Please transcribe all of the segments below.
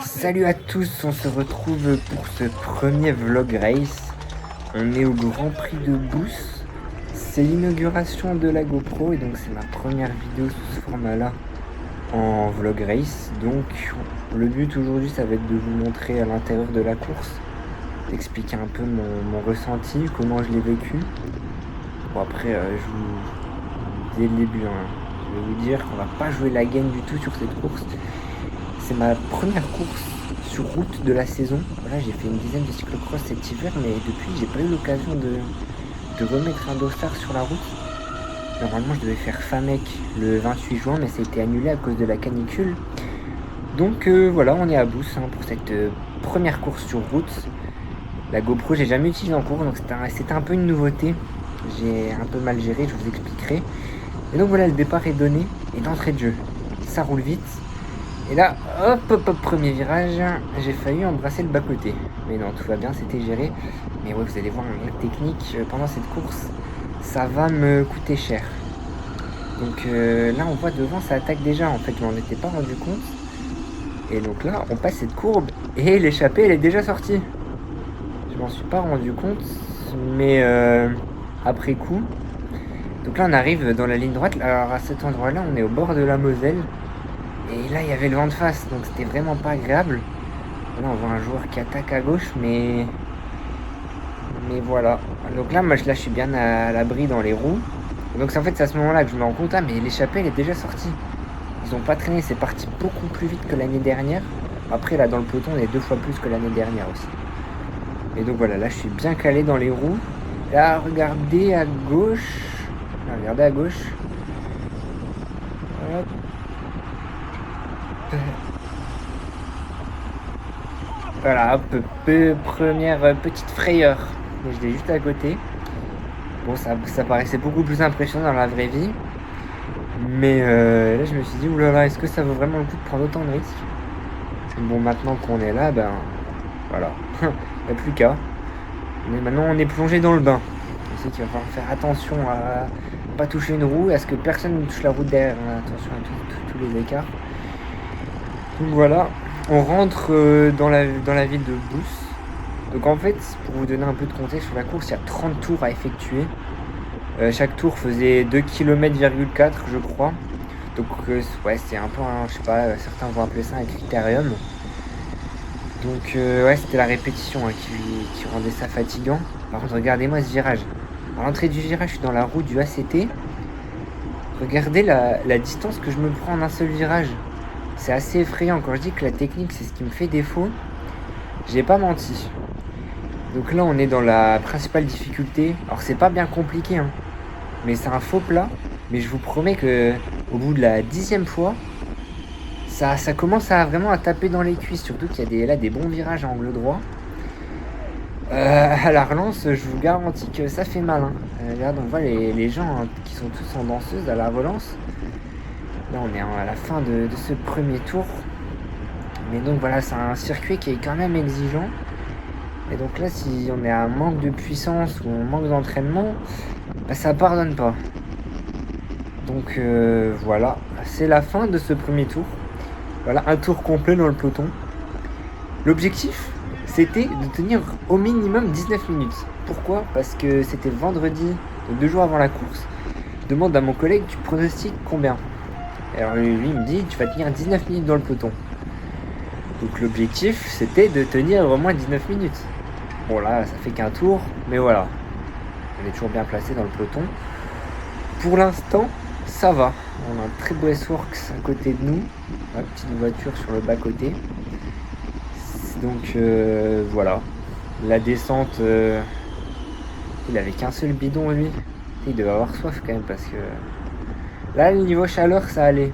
Salut à tous, on se retrouve pour ce premier vlog race. On est au Grand Prix de Beauce. C'est l'inauguration de la GoPro et donc c'est ma première vidéo sous ce format-là en vlog race. Donc le but aujourd'hui ça va être de vous montrer à l'intérieur de la course, d'expliquer un peu mon ressenti, comment je l'ai vécu. Bon après dès le début, je vais vous dire qu'on va pas jouer la gagne du tout sur cette course. C'est ma première course sur route de la saison. Voilà, j'ai fait une dizaine de cyclocross cet hiver, mais depuis, j'ai pas eu l'occasion de remettre un dossard sur la route. Normalement, je devais faire Famec le 28 juin, mais ça a été annulé à cause de la canicule. Donc voilà, on est à Beauce pour cette première course sur route. La GoPro, j'ai jamais utilisé en cours, donc c'était un peu une nouveauté. J'ai un peu mal géré, je vous expliquerai. Et donc voilà, le départ est donné, et d'entrée de jeu, ça roule vite. Et là, hop, premier virage, j'ai failli embrasser le bas-côté. Mais non, tout va bien, c'était géré. Mais ouais, vous allez voir, la technique, pendant cette course, ça va me coûter cher. Donc là, on voit devant, ça attaque déjà. En fait, je m'en étais pas rendu compte. Et donc là, on passe cette courbe, et l'échappée, elle est déjà sortie. Je m'en suis pas rendu compte, mais après coup. Donc là, on arrive dans la ligne droite. Alors à cet endroit-là, on est au bord de la Moselle. Et là, il y avait le vent de face, donc c'était vraiment pas agréable. Là, on voit un joueur qui attaque à gauche, mais voilà. Donc là, moi, je suis bien à l'abri dans les roues. Donc c'est en fait à ce moment-là que je me rends compte, mais l'échappée, elle est déjà sortie. Ils ont pas traîné, c'est parti beaucoup plus vite que l'année dernière. Après, là, dans le peloton, on est 2 fois plus que l'année dernière aussi. Et donc voilà, là, je suis bien calé dans les roues. Là, regardez à gauche. Regardez à gauche. Hop. Voilà, hop, première petite frayeur. Et je l'ai juste à côté. Bon, ça paraissait beaucoup plus impressionnant dans la vraie vie. Mais là, je me suis dit, oulala, est-ce que ça vaut vraiment le coup de prendre autant de risques? Bon, maintenant qu'on est là, ben voilà, il n'y a plus qu'à. Mais maintenant, on est plongé dans le bain. Je sais qu'il va falloir faire attention à pas toucher une roue, à ce que personne ne touche la roue derrière. Attention à tous les écarts. Donc voilà. On rentre dans la ville de Beauce. Donc en fait, pour vous donner un peu de contexte sur la course, il y a 30 tours à effectuer. Chaque tour faisait 2,4 km, je crois. Donc ouais, c'est un peu, je sais pas, certains vont appeler ça un critérium. Donc ouais, c'était la répétition qui rendait ça fatigant. Par contre, regardez-moi ce virage. À l'entrée du virage, je suis dans la roue du ACT. Regardez la distance que je me prends en un seul virage. C'est assez effrayant. Quand je dis que la technique c'est ce qui me fait défaut, j'ai pas menti. Donc là on est dans la principale difficulté. Alors c'est pas bien compliqué mais c'est un faux plat. Mais je vous promets que au bout de la 10e fois, ça commence vraiment à taper dans les cuisses. Surtout qu'il y a des bons virages à angle droit. À la relance, je vous garantis que ça fait mal. Regarde, on voit les gens qui sont tous en danseuse à la relance. Là on est à la fin de ce premier tour. Mais donc voilà, c'est un circuit qui est quand même exigeant. Et donc là, si on est à un manque de puissance ou un manque d'entraînement, ça pardonne pas. Donc voilà, c'est la fin de ce premier tour. Voilà, un tour complet dans le peloton. L'objectif, c'était de tenir au minimum 19 minutes. Pourquoi? Parce que c'était vendredi, donc 2 jours avant la course. Je demande à mon collègue, tu pronostiques combien? Alors lui, il me dit, tu vas tenir 19 minutes dans le peloton. Donc l'objectif, c'était de tenir au moins 19 minutes. Bon là, ça fait qu'un tour, mais voilà. On est toujours bien placé dans le peloton. Pour l'instant, ça va. On a un très beau S-Works à côté de nous. Une petite voiture sur le bas-côté. Donc voilà. La descente, il avait qu'un seul bidon lui. Il devait avoir soif quand même parce que... Là, le niveau chaleur, ça allait.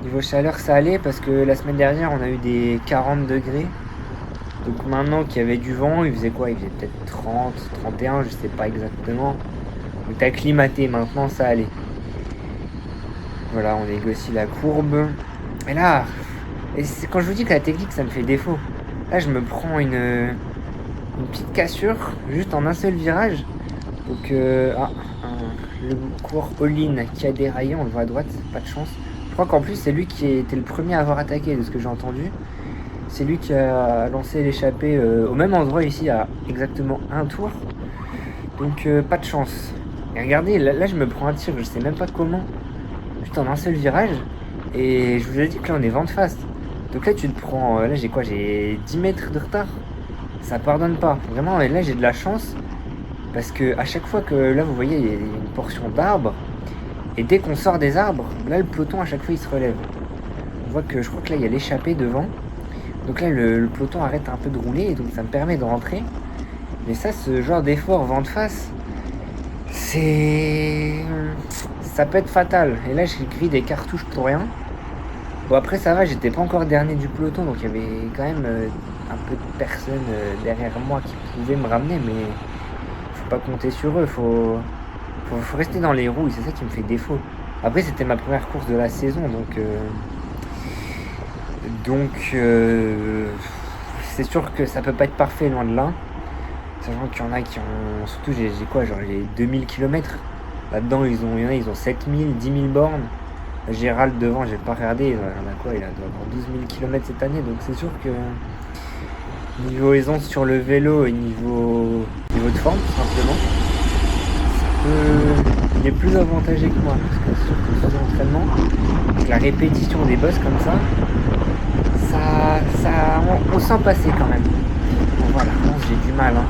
Niveau chaleur, ça allait parce que la semaine dernière, on a eu des 40 degrés. Donc maintenant qu'il y avait du vent, il faisait quoi? Il faisait peut-être 30, 31, je sais pas exactement. Donc t'as acclimaté, maintenant ça allait. Voilà, on négocie la courbe. Et là, c'est quand je vous dis que la technique, ça me fait défaut. Là, je me prends une petite cassure, juste en un seul virage. Donc, le coureur all-in qui a déraillé, on le voit à droite, pas de chance. Je crois qu'en plus, c'est lui qui était le premier à avoir attaqué, de ce que j'ai entendu. C'est lui qui a lancé l'échappée au même endroit ici, à exactement un tour. Donc pas de chance. Et regardez, là je me prends un tir, je sais même pas comment. Juste en un seul virage. Et je vous ai dit que là on est vent de face. Donc là tu te prends... là j'ai quoi? J'ai 10 mètres de retard. Ça pardonne pas. Vraiment, là j'ai de la chance. Parce que à chaque fois que là vous voyez il y a une portion d'arbres. Et dès qu'on sort des arbres, là le peloton à chaque fois il se relève. On voit que je crois que là il y a l'échappée devant. Donc là le peloton arrête un peu de rouler et donc ça me permet de rentrer. Mais ça, ce genre d'effort vent de face, ça peut être fatal. Et là j'ai grillé des cartouches pour rien. Bon après ça va, j'étais pas encore dernier du peloton, donc il y avait quand même un peu de personnes derrière moi qui pouvaient me ramener, mais faut pas compter sur eux, faut rester dans les roues, et c'est ça qui me fait défaut. Après c'était ma première course de la saison, donc c'est sûr que ça peut pas être parfait, loin de là. Sachant qu'il y en a qui ont, surtout j'ai quoi, genre j'ai 2000 km. Là-dedans il y en a, ils ont 7000, 10 000 bornes. Gérald devant, j'ai pas regardé, il en a quoi, il doit avoir 12 000 km cette année, donc c'est sûr que niveau aisance sur le vélo et niveau de forme tout simplement, il est plus avantagé que moi, parce que c'est sûr que sous entraînement, avec la répétition des bosses comme ça, on sent passer quand même. Bon voilà, j'ai du mal, hein.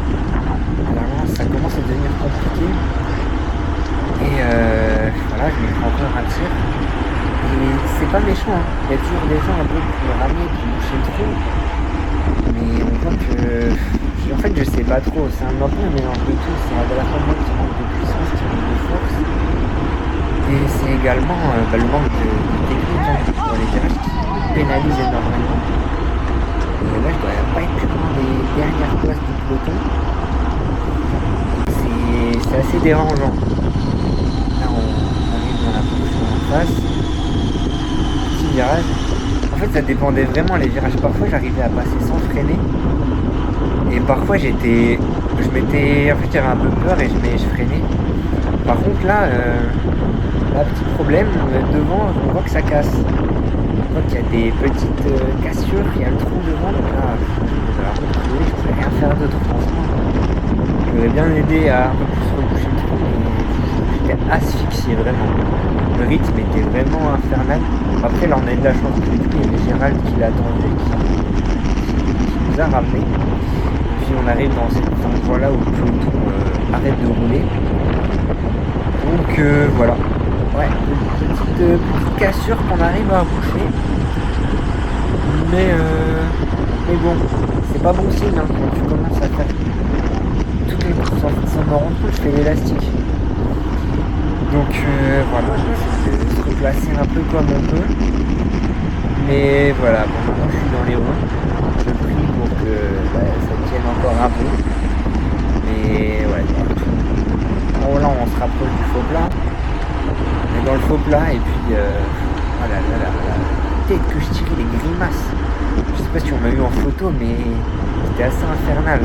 Alors ça commence à devenir compliqué. Et voilà, je me prends encore un tir. Et c'est pas méchant, hein. Il y a toujours des gens un peu pour me ramener, qui boucher le trou. Mais on voit que... En fait, je sais pas trop. C'est un peu un mélange de tout. C'est à la fois le manque qui manque de puissance, qui manque de force. Et c'est également le manque de technique, hein, dans les virages qui pénalisent énormément. Et là, je dois pas être plus loin des dernières places du peloton. C'est assez dérangeant. Là, on arrive dans la position en face. Petit virage. En fait, ça dépendait vraiment les virages. Parfois, j'arrivais à passer sans freiner. Et parfois, en fait, j'avais un peu peur et je freinais. Par contre, là, petit problème, devant, on voit que ça casse. On voit qu'il y a des petites cassures, il y a le trou devant. Donc là, je pouvais rien faire d'autre, franchement. J'aurais bien aidé à un peu plus reboucher le trou, mais j'étais asphyxié vraiment. Le rythme était vraiment infernal. Après là on a eu de la chance que du coup il y avait Gérald qui l'attendait, qui nous a ramené. Puis on arrive dans cet endroit là où le peloton arrête de rouler. Donc voilà. Ouais, petite cassure qu'on arrive à boucher. Mais bon, c'est pas bon signe, hein, quand tu commences à faire toutes les courses sans me rendre compte, je fais l'élastique. Donc voilà, on essaie de se replacer un peu comme on peut. Mais voilà, bon, maintenant je suis dans les roues. Je prie pour que ça tienne encore un peu. Mais ouais, bon, là on se rapproche du faux plat. On est dans le faux plat et puis voilà, la tête que je tirais, les grimaces. Je sais pas si on m'a eu en photo, mais c'était assez infernal.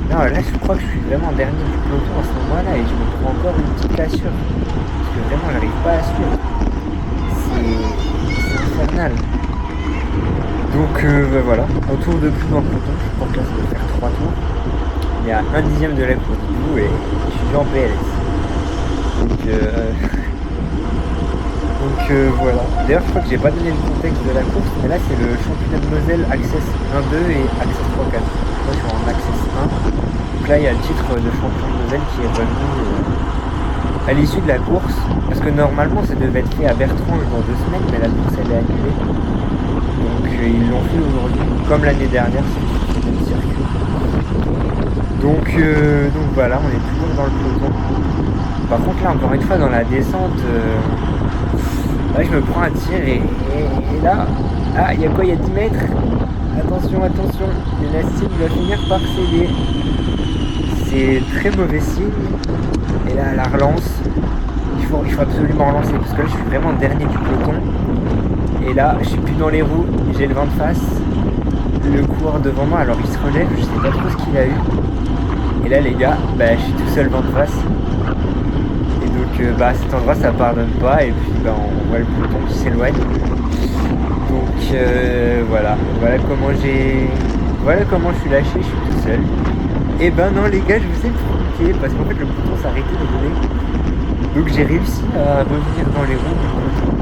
Non, là je crois que je suis vraiment dernier du peloton à ce moment-là et je me prends encore une petite cassure. Parce que vraiment j'arrive pas à suivre. C'est infernal. Donc voilà, on tourne de plus dans le peloton. Je crois que là ça doit faire 3 tours. Il y a un dixième de la course du coup et je suis en PLS. Donc voilà. D'ailleurs je crois que j'ai pas donné le contexte de la course, mais là c'est le championnat de Moselle Access 1-2 et Access 3-4. Moi je suis en Access 1. Donc là il y a le titre de champion de Moselle qui est revenu à l'issue de la course. Parce que normalement ça devait être fait à Bertrange dans 2 semaines, mais la course elle est annulée. Donc ils l'ont fait aujourd'hui, comme l'année dernière, c'est le circuit. Donc voilà, on est toujours dans le peloton. Par contre là encore une fois dans la descente, là je me prends un tir et là, il y a quoi, il y a 10 mètres. Attention, l'élastique va finir par céder. C'est très mauvais signe. Et là la relance, il faut absolument relancer parce que là je suis vraiment dernier du peloton. Et là je suis plus dans les roues, j'ai le vent de face. Le coureur devant moi, alors il se relève, je sais pas trop ce qu'il a eu. Et là les gars, je suis tout seul vent de face. Et donc à cet endroit ça pardonne pas et puis on voit le peloton qui s'éloigne. Donc voilà, voilà comment je suis lâché, je suis tout seul. Et ben non les gars, je vous ai expliqué parce qu'en fait le bouton s'est arrêté de rouler. Donc j'ai réussi à revenir dans les roues du bouton.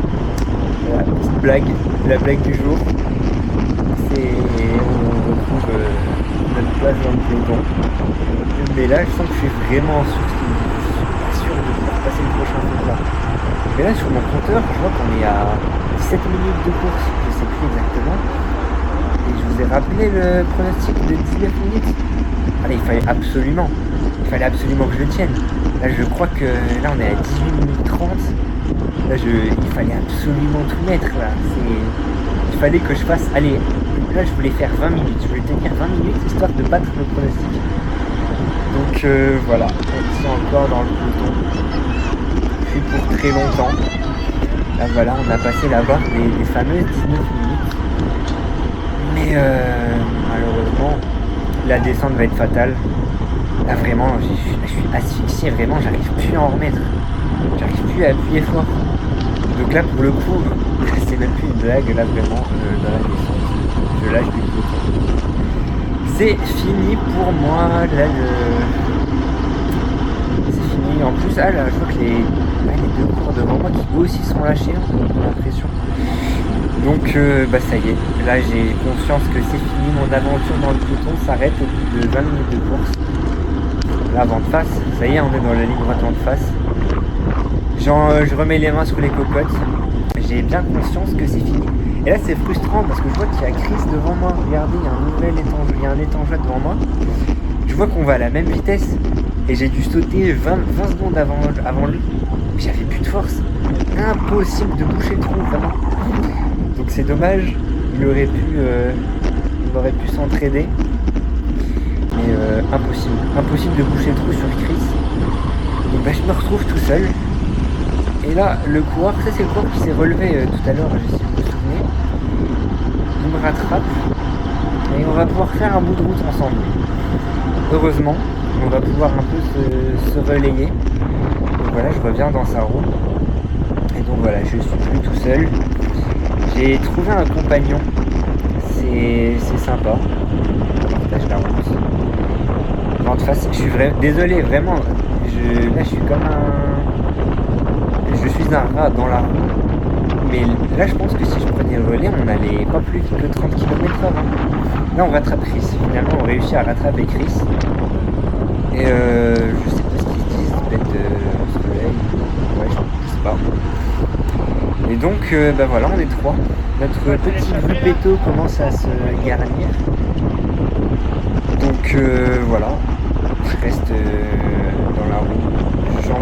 Voilà, petite blague, la blague du jour. C'est on retrouve notre place dans le peloton. Mais là je sens que je suis vraiment en souci. Je suis pas sûr de pouvoir passer le prochain tour là. Mais là sur mon compteur, je vois qu'on est à 17 minutes de course, je sais plus exactement. Et je vous ai rappelé le pronostic de 19 minutes. Allez, il fallait absolument que je le tienne. Là je crois que là on est à 18 minutes 30. Là il fallait absolument tout mettre là. Il fallait que je fasse. Allez, là je voulais faire 20 minutes. Je voulais tenir 20 minutes histoire de battre le pronostic. Donc voilà, on est encore dans le peloton. Puis pour très longtemps. Là voilà, on a passé la barre des fameuses 19 minutes. Mais malheureusement, la descente va être fatale. Là vraiment, je suis asphyxié, vraiment, j'arrive plus à en remettre. J'arrive plus à appuyer fort. Donc là pour le coup, c'est même plus une blague, là vraiment, dans la descente, je lâche du peloton. C'est fini pour moi, là c'est fini. En plus, là je vois que les deux cours devant moi qui eux aussi sont lâchés, j'ai l'impression. Donc ça y est, là j'ai conscience que c'est fini, mon aventure dans le peloton s'arrête au bout de 20 minutes de course. Là avant de face, ça y est, on est dans la ligne droite en de face. Je remets les mains sous les cocottes, j'ai bien conscience que c'est fini. Et là c'est frustrant parce que je vois qu'il y a Chris devant moi, regardez, il y a un étangeur devant moi. Je vois qu'on va à la même vitesse et j'ai dû sauter 20 secondes avant lui. J'avais plus de force, impossible de boucher le trou, vraiment. Donc c'est dommage, il aurait pu s'entraider. Mais impossible de boucher le trou sur Chris. Donc je me retrouve tout seul. Et là, le coureur, ça c'est le coureur qui s'est relevé tout à l'heure, si vous vous souvenez. Il me rattrape. Et on va pouvoir faire un bout de route ensemble. Heureusement, on va pouvoir un peu se relayer. Donc voilà, je reviens dans sa roue. Et donc voilà, je suis plus tout seul. J'ai trouvé un compagnon. C'est sympa. On partage la route. De face, je suis désolé, vraiment. Là, je suis comme je suis un rat dans la roue. Mais là, je pense que si je prenais le relais, on allait pas plus vite que 30 km/h. Là, on rattrape Chris. Finalement, on réussit à rattraper Chris. Et je sais pas ce qu'ils se disent. Peut-être soleil. Ouais, je sais pas. Et donc, voilà, on est trois. Notre petit gruppetto commence à se garnir. Donc, voilà. Je reste dans la roue.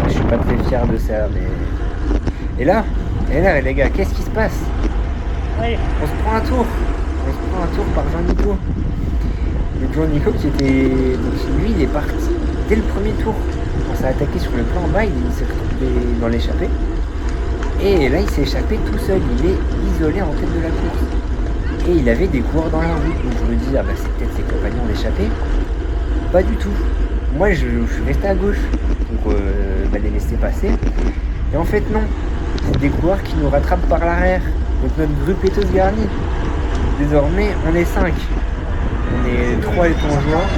Je suis pas très fier de ça, mais... Et là, les gars, qu'est-ce qui se passe? On se prend un tour. Par Jean-Nico. Donc Jean-Nico qui était... Donc, lui, il est parti dès le premier tour. On s'est attaqué sur le plan en bas, il s'est retrouvé dans l'échappée. Et là, il s'est échappé tout seul. Il est isolé en tête de la course. Et il avait des coureurs dans la route. Donc je me dis, c'est peut-être ses compagnons d'échappée. Pas du tout. Moi, je suis resté à gauche pour les laisser passer. Et en fait, non. C'est des coureurs qui nous rattrapent par l'arrière. Donc notre gruppetto se garnit. Désormais, on est 5. On est 3 épongeants.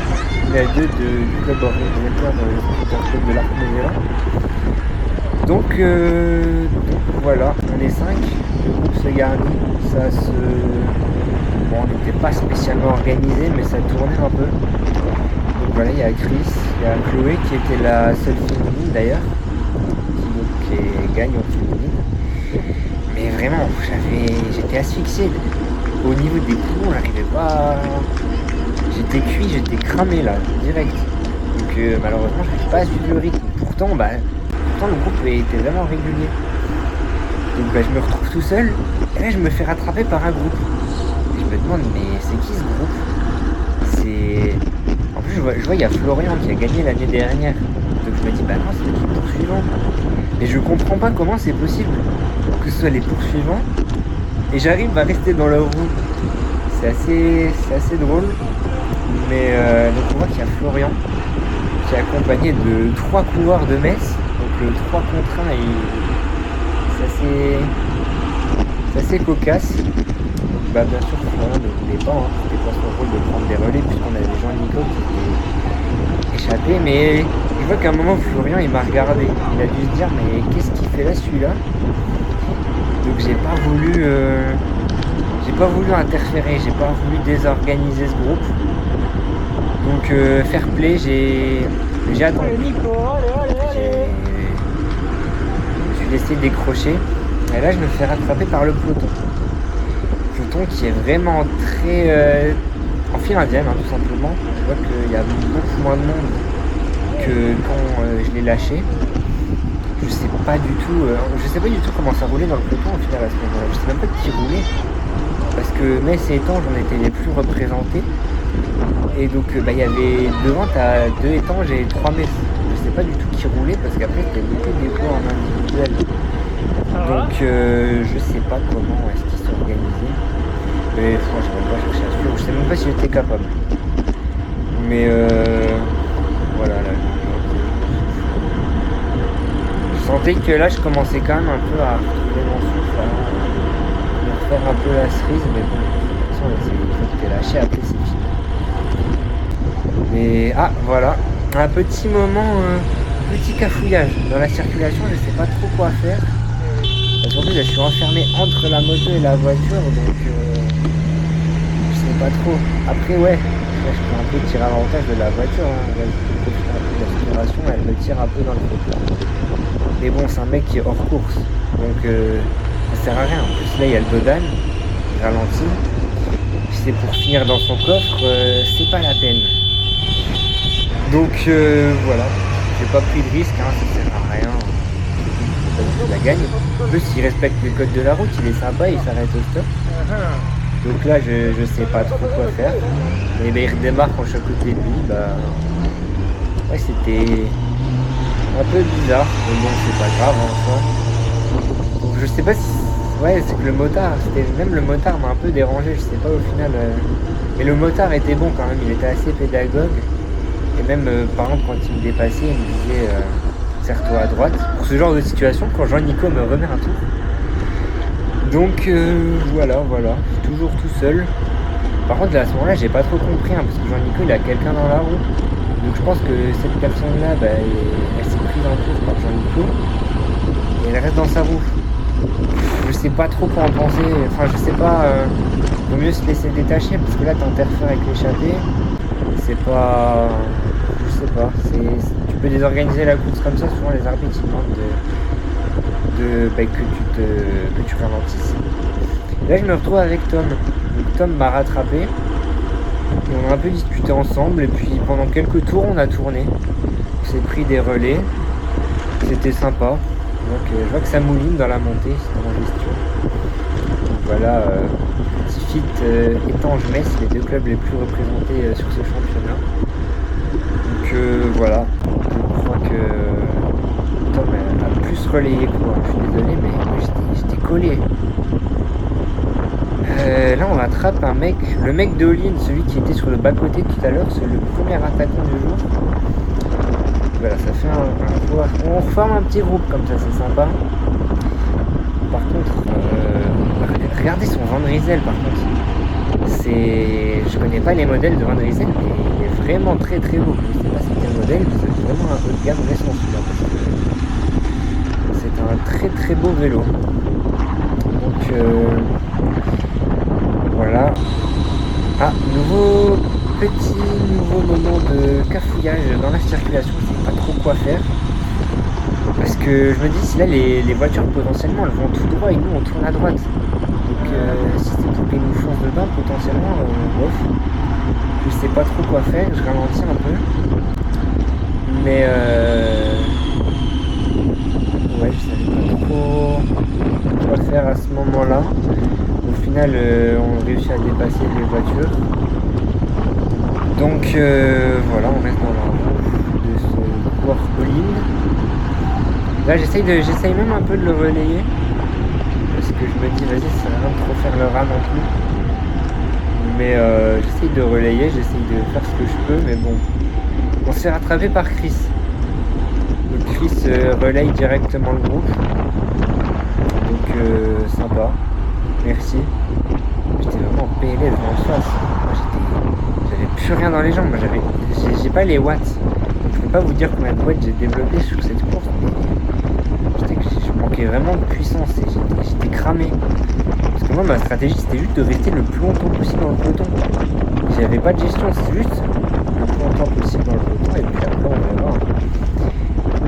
Il y a 2 du club organisateur de l'Arc Nouvelle. Donc voilà, on est 5. Le groupe se garnit. Bon, on n'était pas spécialement organisé, mais ça tournait un peu. Donc voilà, il y a Chris, il y a Chloé qui était la seule féminine d'ailleurs, qui gagne en féminine. Mais vraiment, j'étais asphyxié. Au niveau des poumons, j'arrivais pas. J'étais cuit, j'étais cramé là, direct. Donc malheureusement, j'arrive pas à suivre le rythme. Pourtant, le groupe était vraiment régulier. Donc je me retrouve tout seul. Et là, je me fais rattraper par un groupe. Et je me demande, mais c'est qui ce groupe? En plus, je vois, il y a Florian qui a gagné l'année dernière. Donc je me dis, non, c'est les poursuivants. Et je comprends pas comment c'est possible que ce soit les poursuivants. Et j'arrive à rester dans leur roue. C'est assez drôle. Mais donc on voit qu'il y a Florian qui est accompagné de 3 coureurs de Metz. Donc le 3 contre 1, c'est assez cocasse. Donc bah bien sûr Florian ne voulait pas, hein. C'était pas son rôle de prendre des relais puisqu'on avait Jean-Nico qui était échappé, mais je vois qu'à un moment Florian il m'a regardé, il a dû se dire mais qu'est-ce qu'il fait là celui-là? Donc j'ai pas voulu interférer, j'ai pas voulu désorganiser ce groupe. Donc fair play, j'ai attendu. Je suis laissé décrocher. Et là je me fais rattraper par le peloton. Peloton qui est vraiment très en file indienne, hein, tout simplement. Je vois qu'il y a beaucoup moins de monde que quand je l'ai lâché. Je sais pas du tout comment ça roulait dans le peloton au final à ce moment-là. Je sais même pas qui roulait. Parce que Metz et Étanges, on était les plus représentés. Et donc il y avait devant, t'as 2 Étanges et 3 Metz. Je sais pas du tout qui roulait parce qu'après c'était beaucoup de dépôts en individuel. Donc je sais pas comment est-ce qu'ils sont organisés. Mais franchement, je vais pas chercher à suivre. Je sais même pas si j'étais capable. Mais voilà, là. Je sentais que là je commençais quand même un peu à retrouver mon souffle, à faire un peu la cerise, mais bon, de toute façon, il faut que t'aies lâché, après c'est fini. Mais voilà, un petit moment, petit cafouillage dans la circulation, je sais pas trop quoi faire. Parce qu'en plus je suis enfermé entre la moto et la voiture, donc je sais pas trop. Après ouais, là, je peux un peu tirer avantage de la voiture, hein. Là, je peux profiter un peu de la circulation, elle me tire un peu dans le trottoir. Mais bon, c'est un mec qui est hors course, donc ça sert à rien. En plus là il y a le Dodan, il ralentit. Si c'est pour finir dans son coffre, c'est pas la peine. Donc voilà, j'ai pas pris de risque, hein, ça sert à rien. Je la gagne. En plus il respecte les codes de la route, il est sympa, il s'arrête au stop. Donc là je sais pas trop quoi faire. Et ben il redémarre quand je suis à côté de lui, ouais c'était un peu bizarre, mais bon c'est pas grave en soi. Donc je sais pas si. Ouais, c'est que le motard, même le motard m'a un peu dérangé, je sais pas au final. Mais le motard était bon quand même, il était assez pédagogue. Et même par exemple quand il me dépassait, il me disait serre-toi à droite. Pour ce genre de situation, quand Jean-Nico me remet un tour. Donc voilà, je suis toujours tout seul. Par contre là, à ce moment-là j'ai pas trop compris, hein, parce que Jean-Nico il a quelqu'un dans la roue. Donc je pense que cette personne-là, elle s'est prise en cours par Jean-Nico. Et elle reste dans sa roue. Je sais pas trop quoi en penser, enfin je sais pas, vaut mieux se laisser détacher parce que là t'interfères avec l'échappée, c'est pas, je sais pas, tu peux désorganiser la course comme ça, souvent les arbitres ils demandent que tu ralentisses. Et là je me retrouve avec Tom, donc Tom m'a rattrapé, et on a un peu discuté ensemble et puis pendant quelques tours on a tourné, on s'est pris des relais, c'était sympa. Donc je vois que ça mouline dans la montée, c'est en gestion. Donc voilà, petit fit Étanges-Metz, les 2 clubs les plus représentés sur ce championnat. Donc voilà, je crois que Tom a plus relayé que moi, je suis désolé, mais moi j'étais collé. Là on rattrape un mec, le mec de Olin, celui qui était sur le bas-côté tout à l'heure, c'est le premier attaquant du jour. Voilà, ça fait on reforme un petit groupe comme ça, c'est sympa. Par contre, regardez son Van Rysel par contre. Je connais pas les modèles de Van Rysel, mais il est vraiment très très beau. Je sais pas c'est quel modèle, mais c'est vraiment un peu de gamme récent celui-là. C'est un très très beau vélo. Donc voilà. Nouveau moment de cafouillage dans la circulation, je sais pas trop quoi faire. Parce que je me dis, si là les voitures potentiellement elles vont tout droit et nous on tourne à droite. Donc si c'est pour qu'ils nous foncent dedans, potentiellement, bof. Je sais pas trop quoi faire, je ralentis un peu. Mais ouais, je savais pas trop quoi faire à ce moment-là. Au final, on réussit à dépasser les voitures. Donc voilà, on reste dans la roue de ce coureur Olin. Là j'essaye même un peu de le relayer. Parce que je me dis vas-y ça sert à rien de trop faire le rat non plus. Mais j'essaye de relayer, j'essaye de faire ce que je peux, mais bon. On s'est rattrapé par Chris. Donc Chris relaye directement le groupe. Donc sympa. Merci. Je j'étais vraiment en PLS dans le face. J'avais plus rien dans les jambes. Moi, j'ai pas les watts. Donc, je peux pas vous dire combien de watts j'ai développé sur cette course. Mais je manquais vraiment de puissance et j'étais cramé. Parce que moi, ma stratégie, c'était juste de rester le plus longtemps possible dans le peloton. J'avais pas de gestion, c'est juste le plus longtemps possible dans le peloton et puis après, on va voir.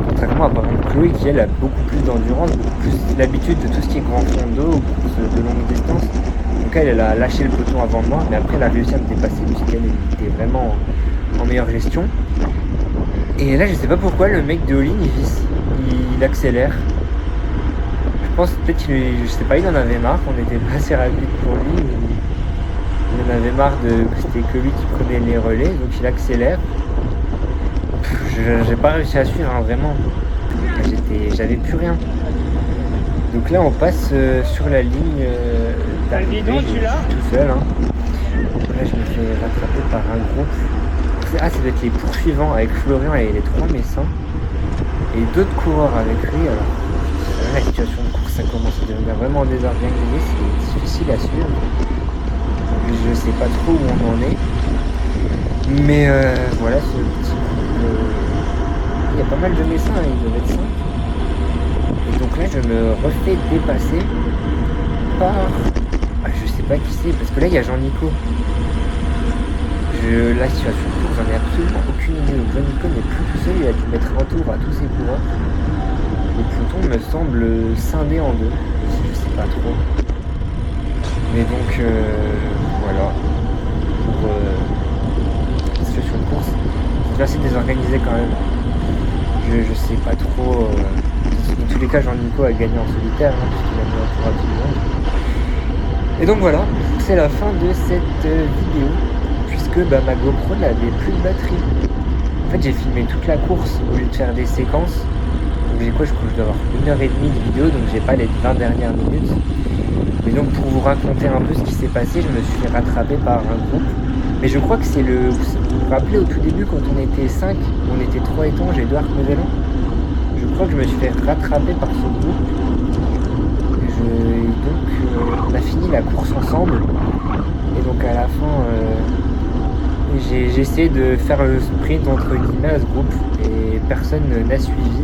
Contrairement à par exemple Chloé qui elle a beaucoup plus d'endurance, beaucoup plus l'habitude de tout ce qui est grand fond d'eau ou course de longue distance. Donc elle a lâché le peloton avant moi, mais après elle a réussi à me dépasser puisqu'elle était vraiment en meilleure gestion. Et là je sais pas pourquoi le mec de all-in il accélère. Je pense peut-être je sais pas, il en avait marre, on était pas assez rapide pour lui. Il en avait marre que c'était que lui qui prenait les relais, donc il accélère. J'ai pas réussi à suivre, hein, vraiment. J'avais plus rien. Donc là, on passe sur la ligne d'arrivée. Je suis tout seul. Hein. Là, je me fais rattraper par un groupe. Ça doit être les poursuivants avec Florian et les 3 Messins. Et d'autres coureurs avec lui. Alors, la situation de course, ça commence à devenir vraiment désorganisé. C'est difficile à suivre. Je sais pas trop où on en est. Mais voilà, ce petit il y a pas mal de Messins, hein, ils doivent être 5. Et donc là, je me refais dépasser par... je sais pas qui c'est, parce que là, il y a Jean-Nico. La situation de course, j'en ai absolument aucune idée. Donc Jean-Nico n'est plus tout seul, il a dû mettre un tour à tous ses coureurs. Le peloton me semble scindé en deux. Je sais pas trop. Mais donc, voilà. Pour la situation de course, c'est assez désorganisé quand même. Je sais pas trop. Dans tous les cas, Jean-Nico a gagné en solitaire, hein, puisqu'il a mis un tour à tout le monde. Et donc voilà, c'est la fin de cette vidéo, puisque ma GoPro n'avait plus de batterie. En fait, j'ai filmé toute la course au lieu de faire des séquences. Donc j'ai quoi, je dois avoir 1h30 de vidéo, donc j'ai pas les 20 dernières minutes. Mais donc pour vous raconter un peu ce qui s'est passé, je me suis fait rattraper par un groupe. Mais je crois que c'est vous vous rappelez au tout début quand on était 5, on était 3 étanges et 2 arcs Novellon. Je crois que je me suis fait rattraper par ce groupe. Et donc on a fini la course ensemble. Et donc à la fin, j'ai essayé de faire le sprint entre guillemets à ce groupe et personne n'a suivi.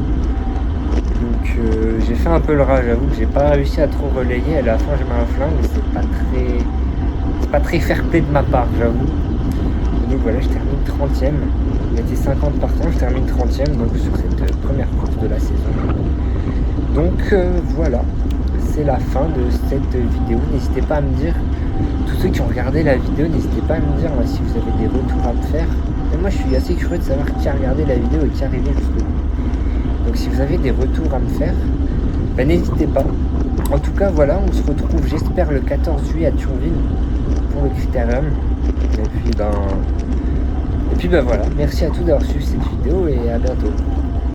Donc j'ai fait un peu le rat, j'avoue que j'ai pas réussi à trop relayer. À la fin j'ai mis un flingue, mais c'est pas très fair play de ma part, j'avoue. Donc voilà, je termine 30ème. Il était 50 partants, je termine 30ème donc sur cette première course de la saison. Donc voilà, c'est la fin de cette vidéo. N'hésitez pas à me dire, tous ceux qui ont regardé la vidéo, n'hésitez pas à me dire si vous avez des retours à me faire. Et moi je suis assez curieux de savoir qui a regardé la vidéo et qui est arrivé jusqu'au bout. Donc si vous avez des retours à me faire, n'hésitez pas. En tout cas voilà, on se retrouve j'espère le 14 juillet à Thionville pour le critérium. Et puis voilà, merci à tous d'avoir suivi cette vidéo et à bientôt.